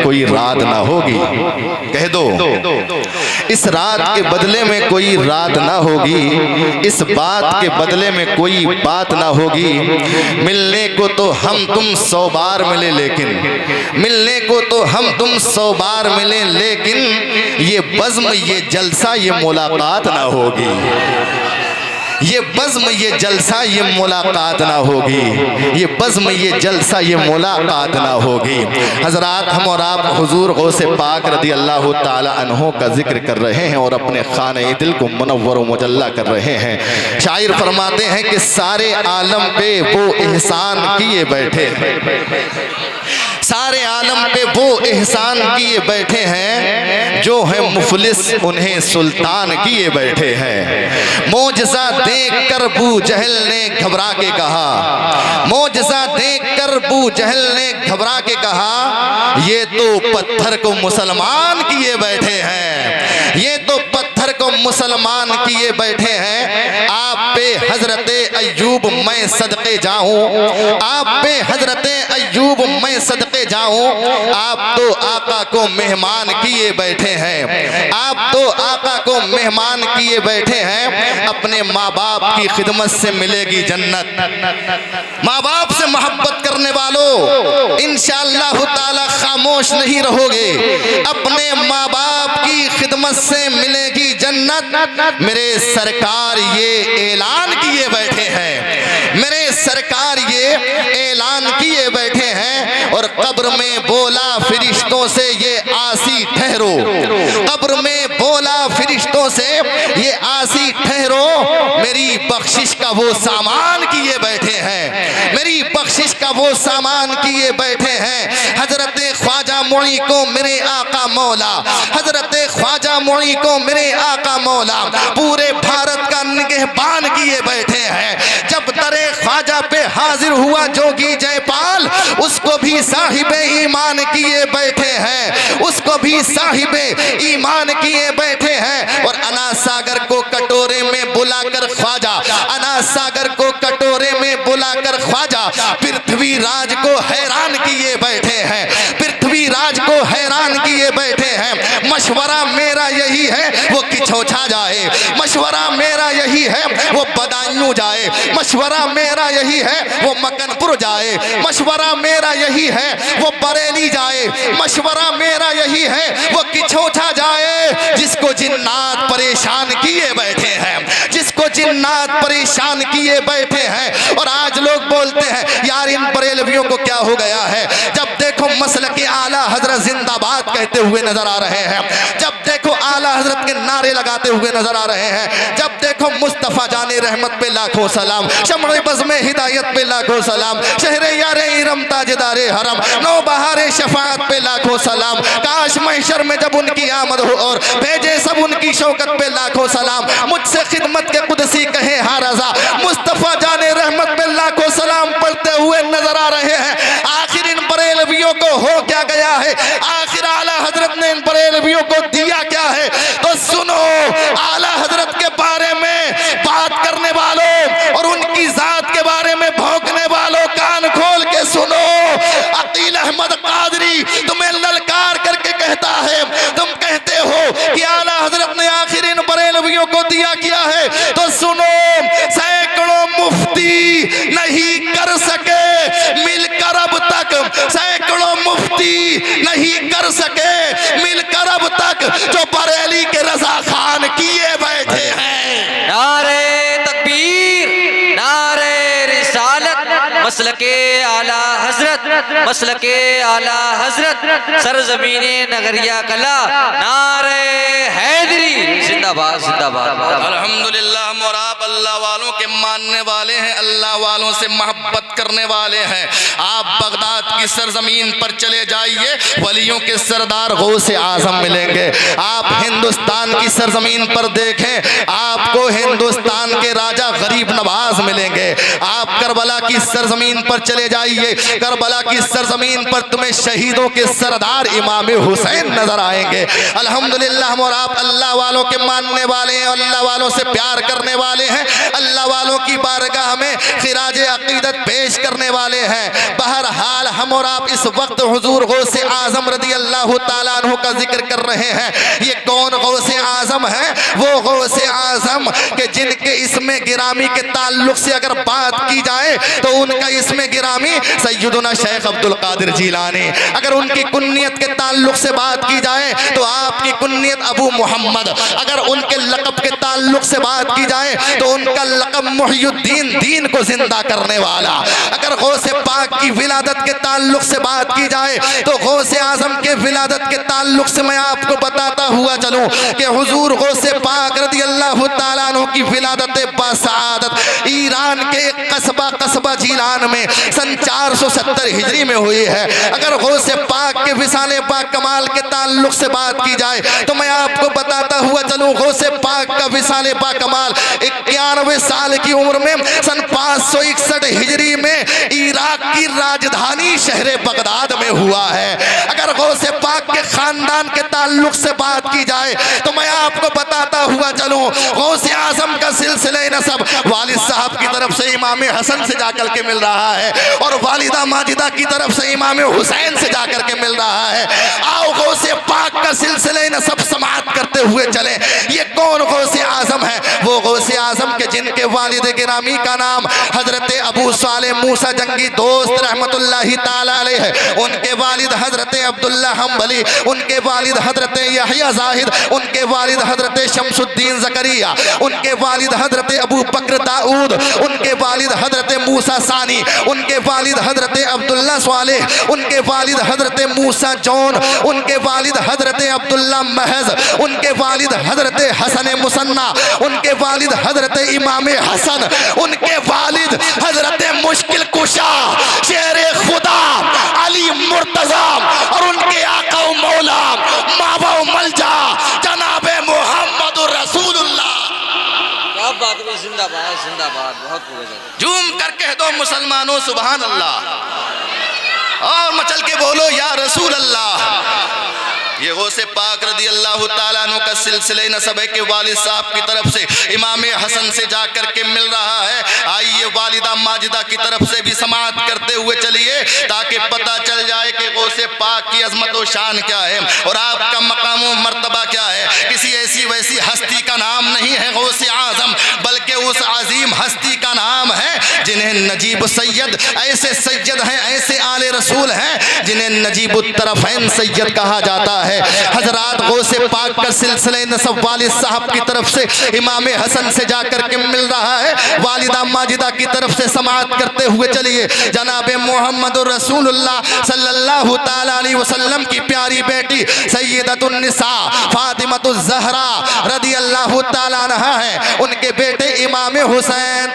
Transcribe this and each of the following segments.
कोई रात ना होगी। कह दो, इस रात के बदले में कोई रात ना होगी, इस बात के बदले में कोई बात ना होगी। मिलने को तो हम तुम 100 बार मिले, लेकिन मिलने को तो हम तुम 100 बार मिले, लेकिन ये बज़्म, ये जलसा, ये मुलाकात ना होगी। ये बज़्म, ये जलसा, ये मुलाकात ना होगी। ये बज़्म, ये जलसा, ये मुलाकात ना होगी। हज़रात, हम और आप हुज़ूर गौसे पाक रज़ी अल्लाह ताला अन्हो का जिक्र कर रहे हैं और अपने खाने दिल को मुनव्वर मुजल्ला कर रहे हैं। शायर फरमाते हैं कि सारे आलम पे वो एहसान किए बैठे हैं, सारे आलम पे वो एहसान किए बैठे हैं, जो है मुफलिस उन्हें सुल्तान किए बैठे हैं। मौजज़ा देखकर बू जहल ने घबरा के कहा, मौजज़ा देखकर बू जहल ने घबरा के कहा, ये तो पत्थर को मुसलमान किए बैठे हैं, ये तो पत्थर को मुसलमान किए बैठे हैं। आप पे हजरत अय्यूब मैं सदके जाऊं, आप पे हजरत अय्यूब मैं सदके जाऊं। आप तो आका को मेहमान किए बैठे हैं, आप तो आका को मेहमान किए बैठे हैं। अपने माँ बाप की खिदमत से मिलेगी जन्नत। माँ बाप से मोहब्बत करने वालों, इंशाअल्लाह ताला खामोश नहीं रहोगे। अपने माँ बाप की खिदमत से मिलेगी जन्नत। मेरे सरकार ये ऐलान किए बैठे हैं, मेरे सरकार ये ऐलान किए बैठे हैं। और कब्र में बोला फरिश्तों से ये आसी ठहरो, कब्र में बोला फरिश्तों से ये आसी ठहरो। मेरी बख्शिश का वो सामान किए बैठे हैं, मेरी बख्शिश का वो सामान किए बैठे हैं। हजरत ख्वाजा मुई को मेरे आका मौला, हजरत ख्वाजा मुई को मेरे आका मौला पूरे भारत का निगहबान किए बैठे हैं। जब दरे ख्वाजा पे हाजिर हुआ जोगी जयपाल, उसको भी साहिबे ईमान किए बैठे हैं, उसको भी साहिबे ईमान किए बैठे हैं। और अनास सागर को कटोरे में बुलाकर ख्वाजा, अनास सागर को कटोरे में बुलाकर ख्वाजा पृथ्वी राज को हैरान किए बैठे हैं, पृथ्वी राज को हैरान किए बैठे हैं। मशवरा मेरा यही है वो किछोछा जाए, मशवरा मेरा यही है वो बदायूं जाए, मशवरा मेरा यही है वो मकनपुर जाए, मशवरा मेरा यही है वो बरेली जाए, मशवरा मेरा यही है वो किछोछा जाए। जिसको जिन्नात परेशान किए बैठे हैं, जिसको जिन्नात परेशान किए बैठे हैं। और आज लोग बोलते हैं यार इन बरेलवियों को क्या हो गया है। जब देखो मसलक आला हजरत जिंदाबाद कहते हुए नजर आ रहे हैं, जब देखो आला हजरत के नारे लगाते हुए नजर आ रहे हैं, जब देखो मुस्तफ़ा जाने रहमत पे लाखों सलाम, शमरे बज़ में हिदायत पे लाखों सलाम, शहरे यारे इरम ताजदारे हरम, नौ बहारे शफाअत पे लाखों सलाम। काश महशर में जब उनकी आमद हो और भेजे सब उनकी शौकत पे लाखों सलाम। मुझसे खिदमत के कुदसी कहे हाँ रज़ा, मुस्तफ़ा जाने रहमत पे लाखों सलाम पढ़ते हुए नजर आ रहे हैं। आखिर इन बरेलवियों को हो क्या गया है, आखिर आला हजरत ने इन बरेलवियों को दिया क्या है। तो सुनो, आला हजरत के बारे में बात करने वालों और उनकी जात के बारे में भौंकने वालों, कान खोल के सुनो। अकील अहमद कादरी तुम्हें ललकार करके कहता है, तुम कहते हो कि आला हजरत ने आखिर इन बरेलवियों को दिया क्या है। तो सुनो, सैकड़ों मुफ्ती नहीं कर सके मिलकर अब तक, सैकड़ों मुफ्ती नहीं कर सके मिलकर अब तक जो बरेली के रजा खान किए बैठे हैं। नारे तकबीर, नारे रिसालत, मसलके आला हजरत, मसलके आला हजरत, सरजमीने नगरिया कला, नारे हैदरी जिंदाबाद जिंदाबाद। अल्हम्दुलिल्लाह, और आप अल्लाह वालों के मानने वाले हैं, अल्लाह वालों से मोहब्बत करने वाले हैं। आप बगदाद की सरजमीन पर चले जाइए, वलियों के सरदार गौसे आजम मिलेंगे। आप हिंदुस्तान की सरजमीन पर देखें, आपको हिंदुस्तान के राजा गरीब नवाज मिलेंगे। आप करबला की सरजमीन पर चले जाइए, करबला की सरजमीन पर तुम्हें शहीदों के सरदार इमाम हुसैन नजर आएंगे। अल्हम्दुलिल्लाह, और आप अल्लाह वालों के मानने वाले हैं, अल्लाह वालों से प्यार करने वाले हैं। हैं, अल्लाह वालों की बारगाह में खिराज अकीदत पेश करने वाले हैं। बहरहाल हम और आप इस वक्त हुजूर गौसे आजम रदी अल्लाह ताला अन्हु का जिक्र कर रहे हैं। ये कौन गौसे आजम है? वो गौसे आजम के जिनके इसमें गिरामी के ताल्लुक से अगर बात की जाए तो उनका इसमें गिरामी सैयदुना शेख अब्दुल कादिर जीलानी। अगर उनकी कुन्नियत के ताल्लुक से बात की जाए तो आपकी कुन्नियत अबू मोहम्मद। अगर उनके लक़ब के ताल्लुक से बात की जाए तो उनका लक़ब मुहय्युद्दीन, दीन को जिंदा करने वाला। अगर गौसे पाक की विलादत के ताल्लुक से बात की जाए तो गौसे आजम के विलादत के ताल्लुक से मैं आपको बताता हुआ चलूं कि हुजूर गौसे पाक रदी अल्लाह ताला अन्हु की विलादत बासआदत ईरान के एक कस्बा जीलान में सन 470 हिजरी में हुई है। अगर गौसे पाक के विसाले पाक कमाल के ताल्लुक से बात की जाए तो मैं आपको बताता हुआ चलूं गौसे पाक का विसाले पाक कमाल 91 साल की उम्र में सन 561 हिजरी में इराक की राजधानी शहर बगदाद में हुआ है। अगर गौसे पाक के खानदान के ताल्लुक से बात की जाए तो मैं आपको बताता हुआ चलूं गौसे आजम का सिलसिले नसब वालिद साहब की तरफ से इमाम हसन से जाकर के मिल रहा है और वालिदा माजिदा की तरफ से इमाम हुसैन से जाकर के मिल रहा है। आओ गौसे पाक का सिलसिले नसब समाअत करते हुए चले। ये कौन गौसे आजम है? वो गौसे आजम के जिनके वालिद गिरामी का नाम हजरत अबू साले मूसा जंगी दोस्त रहमतुल्लाहि ताला अलैह है। उनके वालिद हजरत अब्दुल्ला हम्बली, उनके वालिद हजरत यहया जाहिद, उनके वालिद हजरत शमसुद्दीन जकरिया, उनके वालिद हजरत अबू बकर दाऊद, उनके वालिद हजरत मूसा सानी, उनके वालिद हजरत अब्दुल्ला स्वालेह, उनके वालिद हजरत मूसा जौन, उनके वालिद हजरत अब्दुल्ला महज, उनके वालिद हजरत हसन मुसन्ना, उनके वालिद हजरत इमाम हसन, उनके वालिद हजरत मुश्किल कुशा शेर खुदा अली मुर्तजा और उनके आका मौला मावा मलजा जनाबे मोहम्मद रसूलुल्लाह। क्या बात है, जिंदाबाद जिंदाबाद, बहुत खूब। झूम कर कह दो मुसलमानों सुभान अल्लाह और मचल के बोलो या रसूल अल्लाह। ये गौसे पाक रदी अल्लाह ताला अन्हु का सिलसिले नसब है कि वालिद साहब की तरफ से इमाम हसन से जाकर के मिल रहा है। आइए वालिदा माजिदा की तरफ से भी समाअत करते हुए चलिए ताकि पता चल जाए कि गौसे पाक की अजमत व शान क्या है और आपका मकाम व मर्तबा क्या है। किसी ऐसी वैसी हस्ती का नाम नहीं है गौसे आजम, बल्कि उस अजीम हस्ती का नाम है जिन्हें नजीब सैयद, ऐसे सैयद हैं, ऐसे आले रसूल हैं जिन्हें नजीब तरफ़ैन सैयद कहा जाता है। हजरात गौसे पाक का सिलसिले नसब वालिद साहब की तरफ से इमाम हसन से जाकर के मिल रहा है। वालिदा माजिदा की तरफ से समाअत करते हुए चलिए जनाबे मोहम्मद रसूलुल्लाह सल्लल्लाहु ताला अलैहि वसल्लम की प्यारी बेटी सैयदतुन निसा फातिमतुज ज़हरा रदी अल्लाह ताला अन्हा है। उनके बेटे इमाम हुसैन,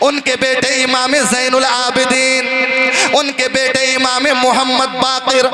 उनके बेटे इमाम ज़ैनुल आबिदीन, उनके बेटे इमाम मोहम्मद बाक़िर,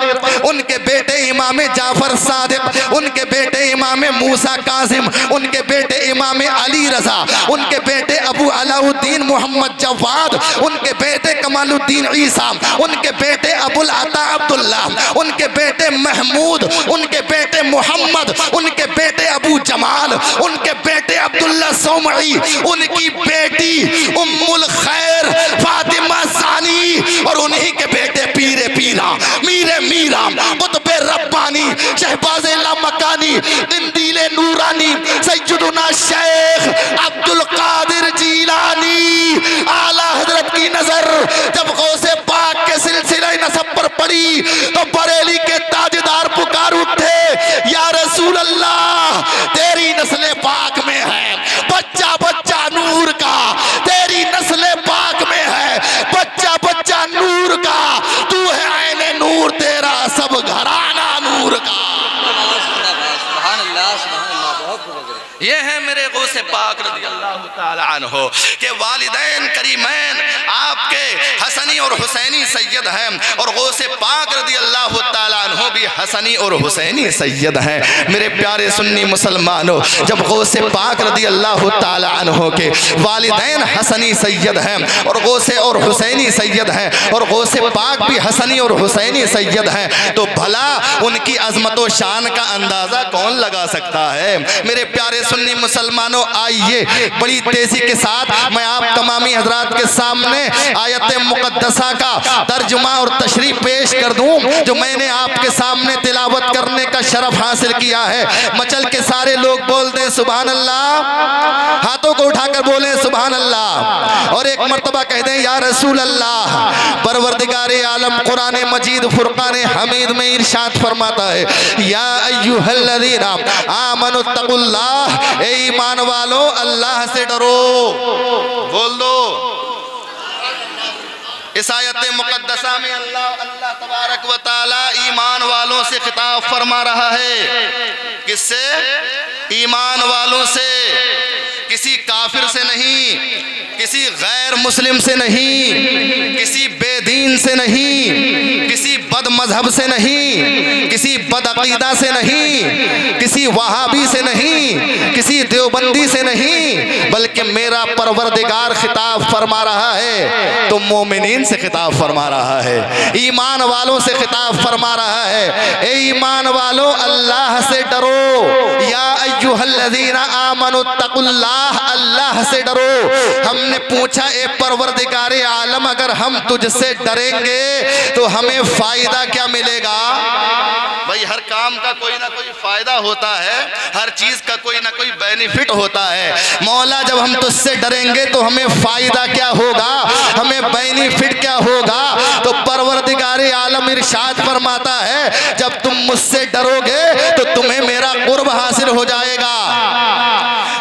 उनके बेटे इमाम जाफर सादिक, उनके बेटे इमाम मूसा कासिम, उनके बेटे इमाम अली रज़ा, उनके बेटे अबू अलाउद्दीन मोहम्मद जवाद, उनके बेटे कमालुद्दीन ईसा, उनके बेटे अबुल अता अब्दुल्ला, उनके बेटे महमूद, उनके बेटे मोहम्मद, उनके बेटे अबू जमाल, उनके बेटे अब्दुल्ला सौमई, उनकी बेटी उम्मुल खैर फातिमा सानी और उन्हीं के बेटे पीरे पीरा मीरे मीरा कुतुबे रब्बानी शहबाज़े लामकानी दिंदीले नूरानी सैयदुना शेख अब्दुल कादिर जीलानी आला हजरत की नजर जब गौसे पाक के सिलसिले नसब पर पड़ी तो बरेली के ताजदार पुकार उठे, या रसूल अल्लाह तेरी नस्ल पाक में है बच्चा बच्चा नूर का, तेरी नस्ल पाक में है बच्चा बच्चा नूर का, तू है ऐने नूर, तेरा सब घराना नूर का। ये है मेरे गौसे पाक रज़ी अल्लाह ताला अन्हु के वालिदैन करीमैन आपके हसनी और हुसैनी सैयद हैं और गौसे पाक रज़ी अल्लाह ताला अन्हु भी हसनी और हुसैनी सैयद हैं। मेरे प्यारे सुन्नी मुसलमानों, जब गौसे पाक रदी अल्लाह ताला अन्हो के वालिदैन हसनी सैयद हैं और गौसे और हुसैनी सैयद हैं और गौसे पाक भी हसनी और हुसैनी सैयद हैं, तो भला उनकी अजमत व शान का अंदाजा कौन लगा सकता है। मेरे प्यारे सुन्नी मुसलमानों, आइए बड़ी तेजी के साथ मैं आप तमामी हजरात के सामने आयत मुकद्दसा का तर्जुमा और तशरीह पेश कर दूं, जो मैंने आपके सामने तिलावत करने का शरफ हासिल किया है। मचल के सारे लोग बोल दें सुभान अल्लाह, हाथों को उठाकर बोलें सुभान अल्लाह, और एक मर्तबा कह दें या रसूल अल्लाह। परवरदिगारे आलम कुरान मजीद फुरकान हमीद में इरशाद फरमाता है, या अय्युहल्लज़ीना आमनुत्तकुल्लाह, ए ईमान वालों अल्लाह से डरो। बोल दो। इस आयत मुकद्दसा में अल्लाह तबारक व तआला ईमान वालों से खिताब फरमा रहा है। किससे? ईमान वालों से, किसी काफिर से नहीं, किसी गैर मुस्लिम से नहीं, किसी बेदीन से नहीं, किसी बद मजहब से नहीं, किसी बदअकीदा से नहीं, किसी वहाबी से नहीं, किसी देवबंदी से नहीं, बल्कि मेरा परवरदिगार खिताब फरमा रहा है तो मोमिनीन से खिताब फरमा रहा है, ईमान वालों से खिताब फरमा रहा है। ए ईमान वालों अल्लाह से डरो। या अय्युहल्लज़ीना आमनुत्तकुल्लाह, अल्लाह से डरो। हमने पूछा ए परवरदिगारे आलम, अगर हम तुझसे डरेंगे तो हमें फायदा क्या मिलेगा? भाई हर काम का कोई ना कोई फायदा होता है, हर चीज का कोई ना कोई बेनिफिट होता है। मौला जब हम तुझसे डरेंगे तो हमें फायदा क्या होगा, हमें बेनिफिट क्या होगा? तो परवरदिगारे आलम इरशाद फरमाता है, जब तुम मुझसे डरोगे तो तुम्हें मेरा कुर्ब हासिल हो जाएगा,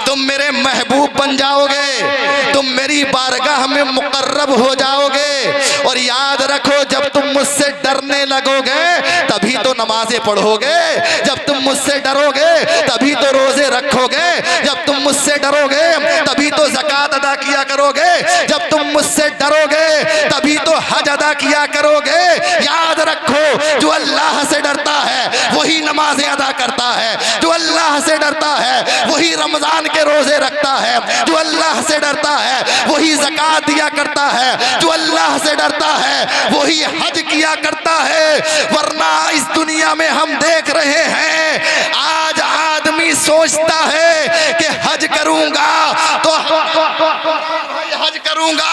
तुम मेरे महबूब बन जाओगे, तुम मेरी बारगाह में मुकर्रब हो जाओगे। और याद रखो, जब तुम मुझसे डरने लगोगे तभी तो नमाजें पढ़ोगे, जब तुम मुझसे डरोगे तभी तो रोजे रखोगे, जब तुम मुझसे डरोगे तभी तो ज़कात अदा किया करोगे, जब तुम मुझसे डरोगे तभी तो हज अदा किया करोगे। याद रखो, जो अल्लाह से डरता है वही नमाजें अदा करता है, जो अल्लाह से डरता है वही रमजान के रोजे रखता है, जो अल्लाह से डरता है वही ज़कात दिया करता है, जो अल्लाह से डरता है वही हज किया करता है। वरना इस दुनिया में हम देख रहे हैं, आज आदमी सोचता है कि हज करूंगा तो हज करूंगा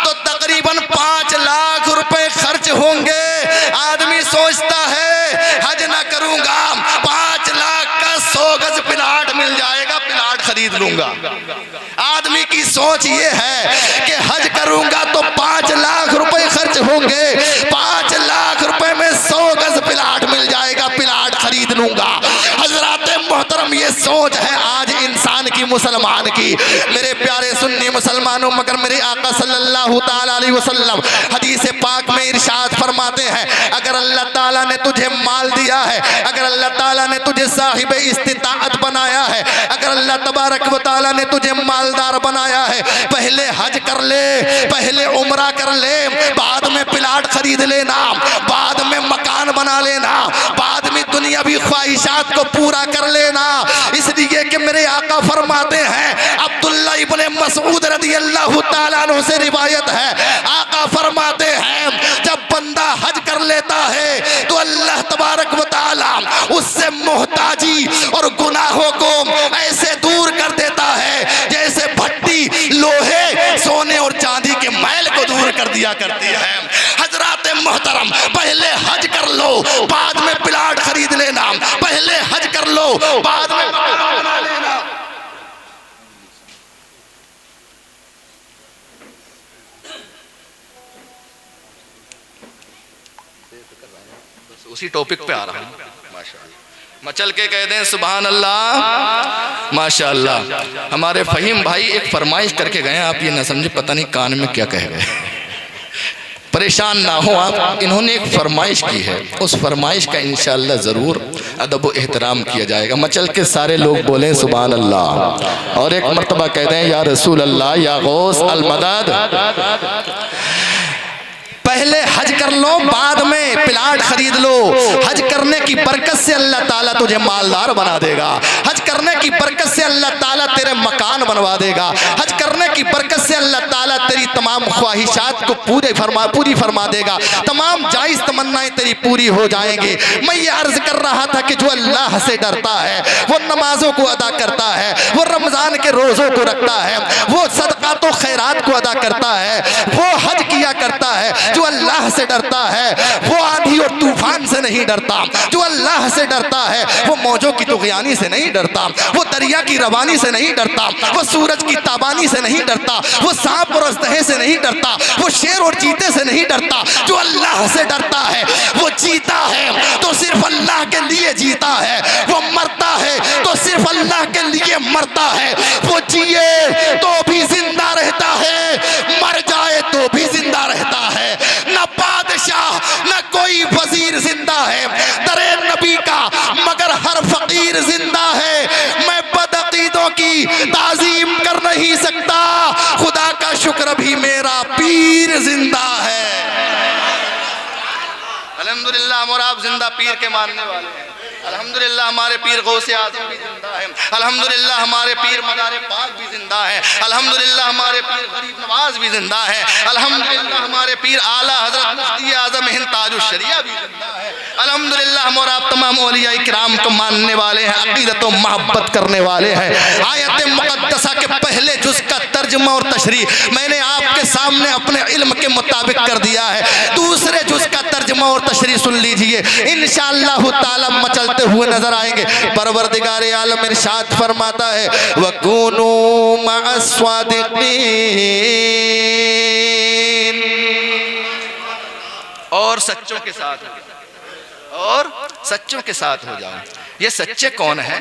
तो तकरीबन 5 लाख रुपए खर्च होंगे। आदमी सोचता है हज ना करूंगा 5 लाख का 100 गज प्लाट मिल जाएगा, प्लाट खरीद लूंगा। आदमी की सोच ये है कि हज करूंगा तो 5 लाख रुपए खर्च होंगे, 5 लाख रुपए में 100 गज प्लाट मिल जाएगा, प्लाट खरीद लूंगा। हजराते मोहतरम, ये सोच है आज इंसान की, मुसलमान की। मेरे प्यारे सुन्नी मुसलमानों, मगर मेरे आका सल्लल्लाहु ताला अलैहि वसल्लम हदीस पाक में इरशाद फरमाते हैं, अगर अल्लाह ताला ने तुझे माल दिया है, अगर अल्लाह ताला ने तुझे साहिब इस्तिताअत बनाया है, अगर अल्लाह तबारक व ताला ने तुझे मालदार बनाया है, पहले हज कर ले, पहले उम्रा कर ले, बाद में प्लाट खरीद लेना, बाद में मकान बना लेना, बाद में दुनियावी ख्वाहिशात को पूरा कर लेना। इसलिए कि मेरे आका फरमाते हैं, अब्दुल्ला इब्ने मसऊद रज़ी अल्लाह ताला अन्हु से रिवायत है, आका फरमाते हैं, जब बंदा हज कर लेता है तो अल्लाह तबारक व ताला उससे मोहताजी और गुनाहों को ऐसे दूर कर देता है जैसे भट्टी लोहे, सोने और चांदी के मैल को दूर कर दिया करती है। हजराते मोहतरम, पहले हज कर लो, बाद में प्लाट खरीद लेना, पहले हज कर लो, बाद में बना लेना। उसी टॉपिक पे आ रहा हूँ। माशाअल्लाह, मचल के कह दें सुभान अल्लाह, माशाअल्लाह। हमारे फहीम भाई एक फरमाइश करके गए, आप ये ना समझे पता नहीं कान में क्या कह गए, परेशान ना हो आप। इन्होंने एक फरमाइश की है, उस फरमाइश का इंशाअल्लाह ज़रूर अदब व एहतराम किया जाएगा। मचल के सारे लोग बोलें सुभान अल्लाह, और एक मर्तबा कह दें या रसूल अल्लाह, या गौस अल मदद। पहले हज कर लो, बाद में प्लाट खरीद लो। हज करने की बरकत से अल्लाह ताला तुझे मालदार बना देगा। हज करने की बरकत से अल्लाह ताला तेरे मकान बनवा देगा। हज करने की बरकत से अल्लाह ताला तेरी तमाम ख्वाहिशात को पूरी फरमा देगा। तमाम जायज़ तमन्नाएं तेरी पूरी हो जाएंगी। मैं ये अर्ज कर रहा था कि जो अल्लाह से डरता है वो नमाजों को अदा करता है, वो रमज़ान के रोज़ों को रखता है, वो सदक़ात व खैरात को अदा करता है, वो हज किया करता है। जो अल्लाह से डरता है वो आंधी और तूफान से नहीं डरता। जो अल्लाह से डरता है वो मौजों की तुग़यानी से नहीं डरता, वो दरिया की रवानी से नहीं डरता, वो सूरज की ताबानी से नहीं डरता, वो सांप और अजदहे से नहीं डरता, वो शेर और चीते से नहीं डरता। जो अल्लाह से डरता है वो जीता है तो सिर्फ अल्लाह के लिए जीता है, वो मरता है तो सिर्फ अल्लाह के लिए मरता है। वो जिए तो भी जिंदा रहता है, मर जाए तो भी जिंदा रहता है। न बादशाह न कोई वजीर जिंदा है दरे नबी का, मगर हर फकीर जिंदा है। मैं बदअकीदों की ताजीम कर नहीं सकता, खुदा का शुक्र भी मेरा पीर जिंदा है। अल्हम्दुलिल्लाह हम और आप जिंदा पीर के मानने वाले हैं। अल्हम्दुलिल्लाह हमारे पीर गौसे आज़म भी जिंदा है। अल्हम्दुलिल्लाह हमारे पीर मदारे पाक भी जिंदा है। अल्हम्दुलिल्लाह हमारे पीर गरीब नवाज भी जिंदा है। अल्हम्दुलिल्लाह हमारे पीर आला हजरत मुफ्ती आज़म हिंद ताजुश शरिया भी जिंदा है। अल्हम्दुलिल्लाह हम और आप तमाम औलिया इकराम को मानने वाले हैं, अक़ीदत व मोहब्बत करने वाले हैं। आयत मुक़द्दसा के पहले जुज़ का तर्जुमा और तशरीह मैंने आपके सामने अपने इल्म के मुताबिक कर दिया है। दूसरे जुज़ का तर्जुमा और तशरीह सुन लीजिए, इंशाअल्लाह ताला मचलते हुए नजर आएंगे। परवरदिगार आलम इरशाद फरमाता है वकूनू मअस्वादिकीन, और सच्चों के साथ हो जाओ, और सच्चों के साथ हो जाओ। ये सच्चे कौन है?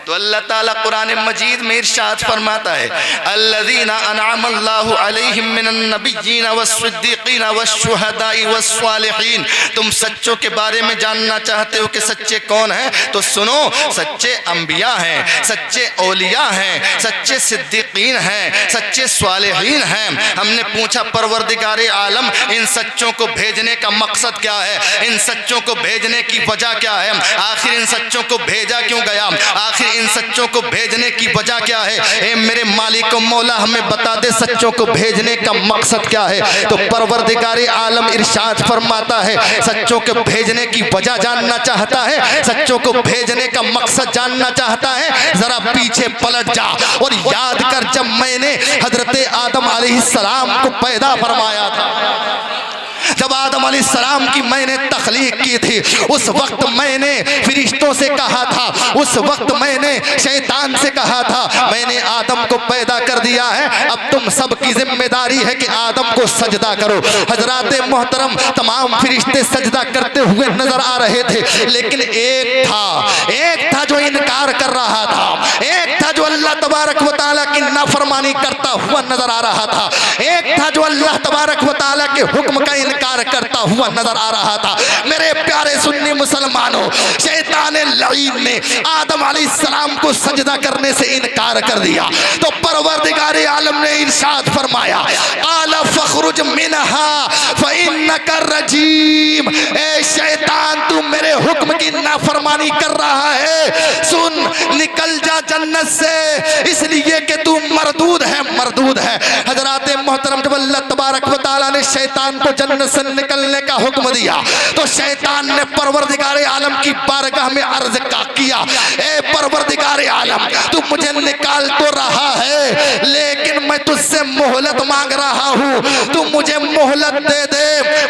तो अल्लाह ताला कुरान मजीद में इरशाद फरमाता है अल्लज़ीना अनअमल्लाहु अलैहिम मिनन नबिय्यीन वस्सिद्दीक़ीन वश्शुहदाई वस्सालिहीन। तुम सच्चों के बारे में जानना चाहते हो कि सच्चे कौन हैं? तो सुनो, सच्चे अंबिया हैं, सच्चे औलिया हैं, सच्चे सिद्दीक़ीन हैं, सच्चे स्वालिहीन हैं। हमने पूछा परवरदिगार आलम इन सच्चों को भेजने का मकसद क्या है? इन सच्चों को भेजने की वजह क्या है? आखिर इन सच्चों को भेजा क्यों गया? आखिर इन सच्चों को भेजने की वजह क्या है? ए मेरे मालिक मौला हमें बता दे सच्चों को भेजने का मकसद क्या है? तो परवरदिगार आलम इरशाद फरमाता है सच्चों के भेजने की वजह जानना चाहता है, सच्चों को भेजने का मकसद जानना चाहता है, जरा पीछे पलट जा और याद कर जब मैंने हजरत आदम अलैहिस्सलाम को पैदा फरमाया था, जब आदम अलैहिस्सलाम की मैंने तख्लीक की थी, उस वक्त मैंने फरिश्तों से कहा था, उस वक्त मैंने शैतान से कहा था मैंने आदम को पैदा कर दिया है, अब तुम सबकी जिम्मेदारी है कि आदम को सजदा करो। हजरात मोहतरम तमाम फरिश्ते सजदा करते हुए नजर आ रहे थे, लेकिन एक था जो इनकार कर रहा था, एक था जो अल्लाह तबारक व तआला की नाफरमानी करता हुआ नजर आ रहा था, एक था जो अल्लाह तबारक व तआला के हुक्म का इनकार करता हुआ नजर आ रहा था। मेरे प्यारे सुन्नी मुसलमानों, शैतान लईन ने आदम अलैहिस्सलाम को सजदा करने से इनकार कर दिया, तो परवरदिगार आलम ने इरशाद फरमाया आला फखरुज मिनहा फइन्नका रजीम। ए शैतान तू मेरे हुक्म की नाफरमानी कर रहा है, सुन निकल जा जन्नत से, इसलिए कि तू मरदूद है, मरदूद है। हजरात मोहतरम जब अल्लाह तबारक व तआला ने शैतान को जन्नत से निकलने का हुक्म दिया तो शैतान ने परवरदिगार आलम की बारगाह में अर्ज का किया, ए परवरदिगार आलम तू मुझे निकाल तो रहा है लेकिन मैं तुझसे मोहलत मांग रहा हूँ, तू मुझे मोहलत दे दे,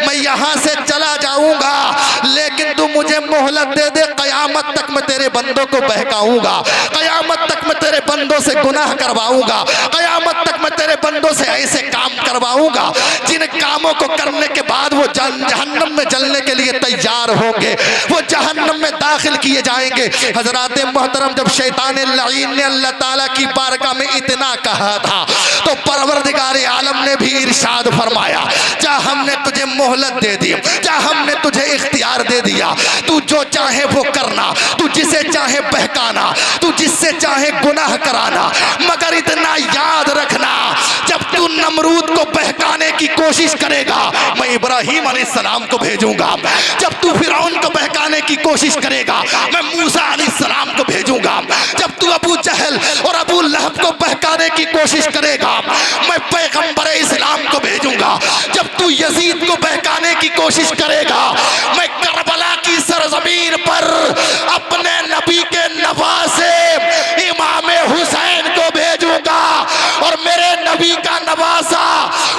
मैं यहाँ से चला जाऊंगा लेकिन तू मुझे मोहलत दे दे, कयामत तक मैं तेरे बंदों को बहकाऊंगा, कयामत तक मैं तेरे बंदों से गुनाह करवाऊंगा, कयामत तक मैं तेरे बंदों से ऐसे काम करवाऊंगा जिन कामों को करने के बाद वो जहन्नम में जलने के लिए तैयार होंगे, वो जहन्नम में दाखिल किए जाएंगे। हजरात मोहतरम जब शैतान लईन ने अल्लाह ताला की बारगाह में इतना कहा था तो परवरदिगार आलम ने भी इरशाद फरमाया जा हमने तुझे मोहलत दे दी, जा हमने तुझे इख्तियार दे दिया, तू जो चाहे वो करना, तू जिसे चाहे बहकाना, तू जिससे चाहे गुनाह कराना, मगर इतना याद रखना, जब तू नमरूद को बहकाने की कोशिश करेगा मैं इब्राहीम अलैहिस्सलाम को भेजूंगा, जब तू फिरौन को बहकाने की कोशिश करेगा मैं मूसा अलैहिस्सलाम को भेजूंगा, जब तू अबू जहल और अबू लहब को बहकाने की कोशिश करेगा मैं पैगंबर इस्लाम को भेजूंगा, जब तू यजीद को बहकाने की कोशिश करेगा मैं करबला की सरजमीन पर अपने नबी के नवासे इमाम हुसैन को भेजूंगा, और मेरे नबी का नवासा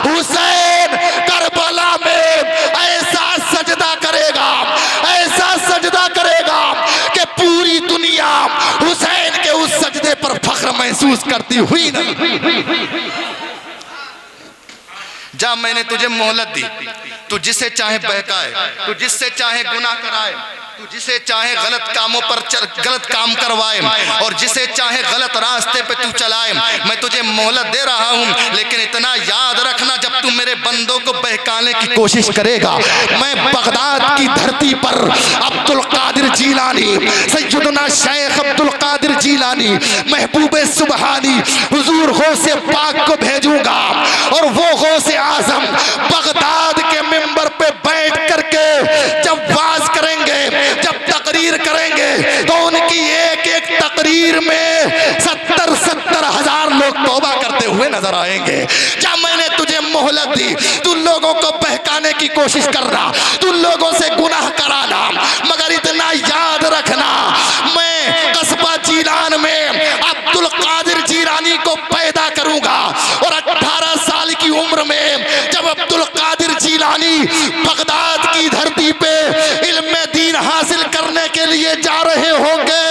हुसैन करबला में ऐसा सजदा करेगा, ऐसा सजदा करेगा कि पूरी दुनिया हुसैन के उस सजदे पर फख्र महसूस करती हुई नहीं। जा, मैंने तुझे मोहलत दी, तू जिसे चाहे बहकाए, तू जिससे चाहे गुनाह कराए, तू जिसे चाहे गलत कामों पर गलत काम करवाए और जिसे चाहे गलत रास्ते पे तू चलाए, मैं तुझे मोहलत दे रहा हूँ, लेकिन इतना याद रखना, जब तू मेरे बंदों को बहकाने की कोशिश करेगा मैं बगदाद की धरती पर अब्दुल कादिर जीलानी, सैयदना शेख अब्दुल कादिर जीलानी, महबूबे सुबहानी हुजूर गौसे पाक को भेजूंगा, और वो गौसे आजम बगदाद के मिंबर पे बैठ करके जब वाज करेंगे, जब तकरीर करेंगे, तो उनकी एक एक तकरीर में 70-70 हजार लोग तौबा करते हुए नजर आएंगे। जब मैंने तुझे मोहलत दी, तू लोगों को बहकाने की कोशिश करना, तू लोगों से गुनाह कराना, मगर इतना याद रखना, मैं कस्बा जीलान में अब्दुल कादिर जीलानी को पैदा करूंगा, और 18 साल की उम्र में जब अब्दुल कादिर जीलानी बगदाद की धरती पे इल्मे दीन हासिल करने के लिए जा रहे होंगे,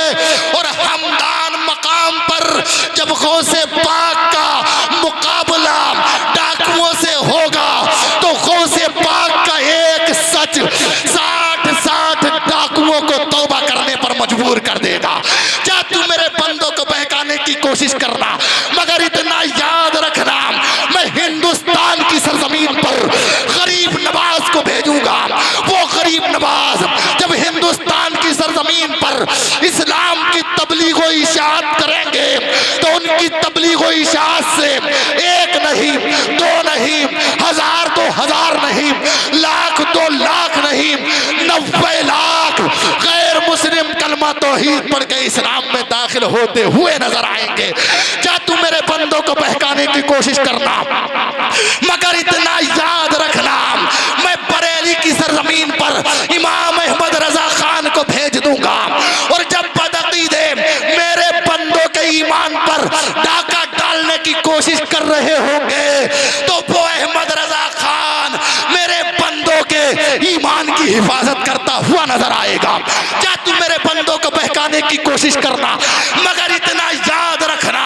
और हमदान मकाम पर जब गौसे पाक का मुकाबला डाकुओं से होगा, तो गौसे पाक का एक सच 60 डाकुओं को तौबा करने पर मजबूर कर देगा। क्या तू मेरे बंदों को बहकाने की कोशिश करना, मगर इतना याद रखना, मैं हिंदुस्तान की सरजमीन पर गरीब नवाज को भेजूंगा। वो गरीब नवाज जब हिंदुस्तान की सरजमीन पर इस्लाम की तबलीग व इशाअत करेंगे, तो उनकी तबलीग व इशाअत से एक नहीं, दो नहीं, 1000 नहीं, लाख 2 लाख नहीं, 90 लाख गैर मुस्लिम कलमा तौहीद पढ़ के इस्लाम में दाखिल होते हुए नजर आएंगे। क्या तू मेरे बंदों को बहकाने की कोशिश करना, मगर इतना याद रखना, मैं बरेली की सरजमीन पर इमाम अहमद रजा खान को भेज दूंगा, और जब बदअकीदे मेरे बंदों के ईमान पर डाका डालने की कोशिश कर रहे होंगे, तो वो अहमद रजा खान मेरे बंदों के ईमान की हिफाजत करता हुआ नजर आएगा। क्या तू मेरे बंदों को बहकाने की कोशिश करना, मगर इतना याद रखना,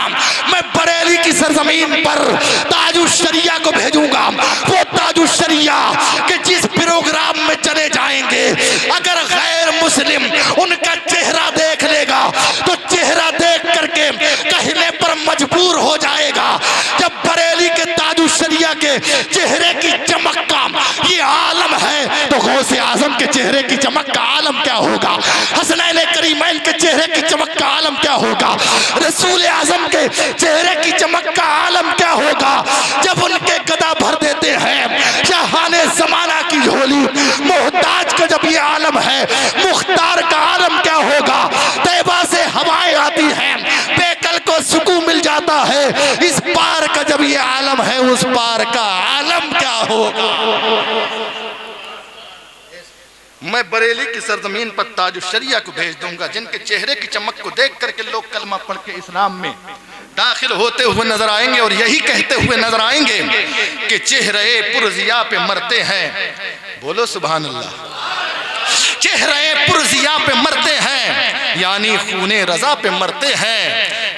मैं बरेली की सरजमीन पर ताजुश्शरिया को भेजूंगा। वो ताजुश्शरिया के जिस प्रोग्राम में चले जाएंगे, अगर गैर मुस्लिम उनका चेहरा देख लेगा, तो चेहरा देख करके कहने पर मजबूर हो जाएगा, जब बरेली के ताजुश्शरिया के चेहरे की चमक का ये आलम है, तो गौसे आजम के चेहरे की चमक का आलम क्या होगा, हसनैन करीमैन के चेहरे की चमक का आलम क्या होगा, रसूल आजम के चेहरे की चमक का आलम क्या होगा, जब उनके गदा भर देते हैं शाहाने जमाना की झोली, मोहताज का जब ये आलम है, मुख्तार का आलम क्या होगा, तैबा से हवाएं आती हैं, बेकल को सुकून मिल जाता है, इस पार का जब ये आलम है, उस पार का आलम क्या होगा। मैं बरेली की सरजमीन पर ताजुश्शरिया को भेज दूंगा, जिनके चेहरे की चमक को देख करके लोग कलमा पढ़ के इस्लाम में दाखिल होते हुए नजर आएंगे, और यही कहते हुए नजर आएंगे कि चेहरे पुरजिया पे मरते हैं, बोलो सुभान अल्लाह, चेहरे पुरजिया पे मरते हैं, यानी खूने रजा पे मरते हैं,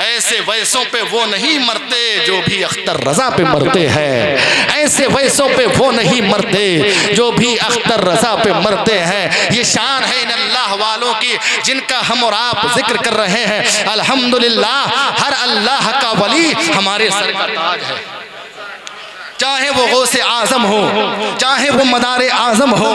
ऐसे वैसों पे वो नहीं मरते जो भी अख्तर रजा पे मरते हैं, ऐसे वैसों पे वो नहीं मरते जो भी अख्तर रजा पे मरते हैं। ये शान है इन अल्लाह वालों की जिनका हम और आप जिक्र कर रहे हैं। अल्हम्दुलिल्लाह, हर अल्लाह का वली हमारे सर का ताज है। चाहे वो गौसे आजम हो, चाहे वो मदारे आजम हो,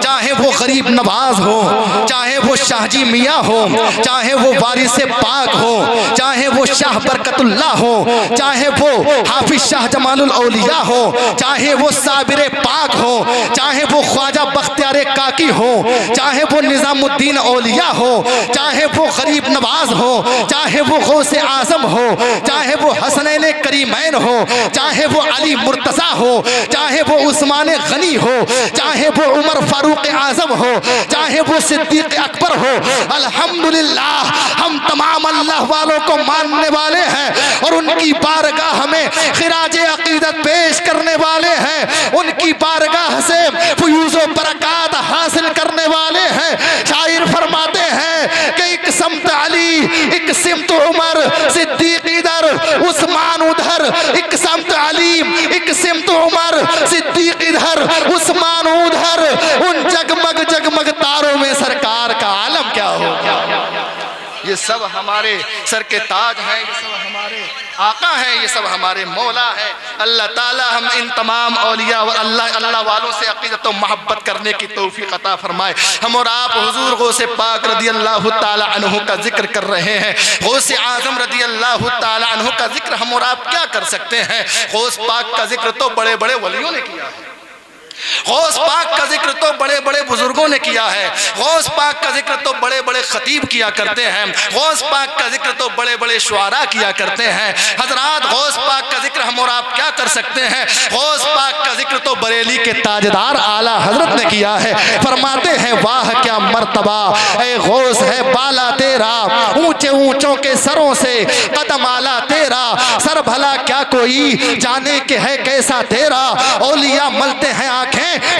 चाहे वो गरीब नवाज हो, चाहे वो शाहजी मियाँ हो, चाहे वो वारिस पाक हो, चाहे वो शाह बरकतुल्ला हो, चाहे वो हाफिज शाह जमालुल औलिया हो, चाहे वो साबिर पाक हो, चाहे वो ख्वाजा बख्तियार काकी हो, चाहे वो निजामुद्दीन औलिया हो, चाहे वो गरीब नवाज हो, चाहे वो गौसे आजम हो, चाहे वो हसनैन करीमैन हो, चाहे वो अली मुर्तज़ा हो, चाहे वो उस्मान गनी हो, चाहे वो उमर फारूक आजम हो, चाहे वो सिद्दीक अकबर हो, अल्हम्दुलिल्लाह हम तमाम अल्लाह वालों को मानने वाले हैं और उनकी बारगाह में खिराज अकीदत पेश करने वाले हैं, उनकी बारगाह से फयूज़ो बरक़ात हासिल करने वाले हैं। शायर फरमाते हैं कि एक समत अली, एक सिमत उमर, सिद्दीक इधर, उस्मान उधर, एक समत अली, एक सिमत उमर, सिद्दीक इधर, उस्मान उधर, उन जगमग जगमग तारों में सरकार का आलम क्या हो गया। ये सब हमारे सर के ताज हैं, ये सब हमारे आका हैं, ये सब हमारे मौला हैं। अल्लाह ताला हम इन तमाम औलिया और अल्लाह वालों से अक़ीदत व मोहब्बत करने की तौफीक अता फरमाए। हम और आप हुजूर गौसे पाक रदी अल्लाह ताला अन्हु का जिक्र कर रहे हैं, गौसे आज़म रदी अल्लाह ताला अन्हु का जिक्र हम और आप क्या कर सकते हैं। गौस पाक का जिक्र तो बड़े बड़े वलियों ने किया है, गौस पाक का जिक्र तो बड़े बड़े बुजुर्गों ने किया है, गौस पाक का जिक्र तो बड़े बड़े खतीब किया करते हैं, गौस पाक का जिक्र तो बड़े बड़े शुआरा किया करते हैं। हजरात गौस पाक का जिक्र हम और आप क्या कर सकते हैं। गौस पाक का जिक्र तो बरेली के ताजदार आला हजरत ने किया है। फरमाते हैं वाह क्या मर्तबा ए गौस है बाला तेरा, ऊंचे ऊंचों के सरों से कदम आला तेरा, सर भला क्या कोई जाने के है कैसा तेरा, औलिया मलते हैं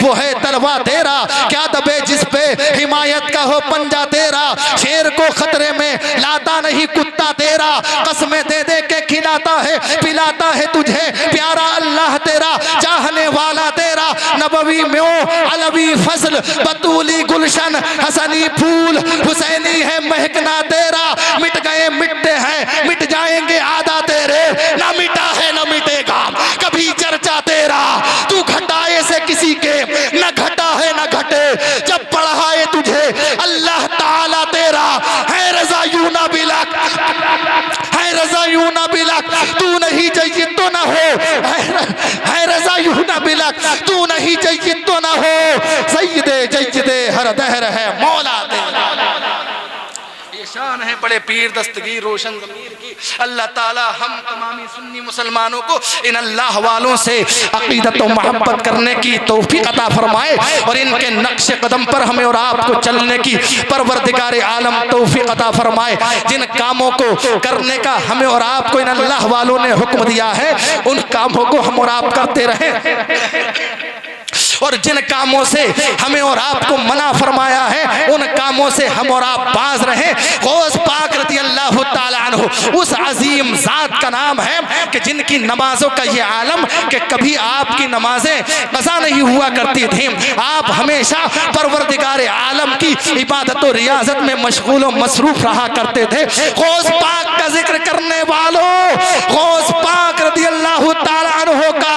वो है तलवा तेरा, क्या दबे जिस पे हिमायत का हो पंजा तेरा, शेर को खतरे में लाता नहीं कुत्ता तेरा, कसमें दे दे के खिलाता है पिलाता है तुझे प्यारा अल्लाह तेरा, चाहने वाला तेरा, नबवी म्यों अलवी फजल बतूली गुलशन हसनी फूल हुसैनी है महकना तेरा, मिट गए मिटते हैं मिट जाएंगे आदा तेरे, ना मिटा है ना मिटेगा कभी चर्चा तेरा, तू घटाए से किसी के न घटा है न घटे, जब पढ़ाए तुझे अल्लाह ताला तेरा, है रज़ा यूं ना बिलक, है रज़ा यूं ना बिलक, तू नहीं जय्यद तो ना हो, है रज़ा यूं ना बिलक, तू नहीं जय्यद तो ना हो, सय्यदे जय्यदे हर दहर है मौला तेरा। ये शान है बड़े पीर दस्तगीर रोशन ज़मीर की। अल्लाह ताला हम तमामी सुन्नी मुसलमानों को इन अल्लाह वालों से अक़ीदत व मोहब्बत करने की तौफीक अता फरमाए और इनके नक्श कदम पर हमें और आपको चलने की परवरदिगार आलम तौफीक अता फरमाए। जिन कामों को करने का हमें और आपको इन अल्लाह वालों ने हुक्म दिया है उन कामों को हम और आप करते रहें और जिन कामों से हमें और आपको मना फरमाया है उन कामों से हम और आप बाज रहें। गौस पाक रज़ी अल्लाह ताला अन्हु उस अजीम ज़ात का नाम है कि जिनकी नमाजों का ये आलम कि कभी आपकी नमाजें कज़ा नहीं हुआ करती थी, आप हमेशा परवरदिगार आलम की इबादत और रियाजत में मशगूल और मसरूफ रहा करते थे। गौस पाक का जिक्र करने वालों, गौस पाक रज़ी अल्लाह ताला अन्हु का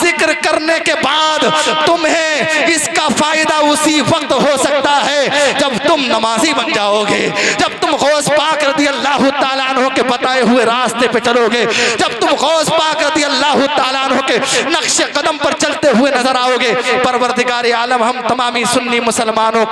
जिक्र करने के बाद तुम्हें इसका फायदा उसी वक्त हो सकता है जब तुम नमाजी बन जाओगे, जब तुम गौस पाक रज़ी अल्लाह ताला अन्हु के बताए हुए रास्ते पे चलोगे, जब तुम गौस पाक रज़ी अल्लाह ताला अन्हु के नक्शे कदम पर चलते हुए नजर आओगे। परवरदिगार आलम हम तमामी सुन्नी मुसलमानों को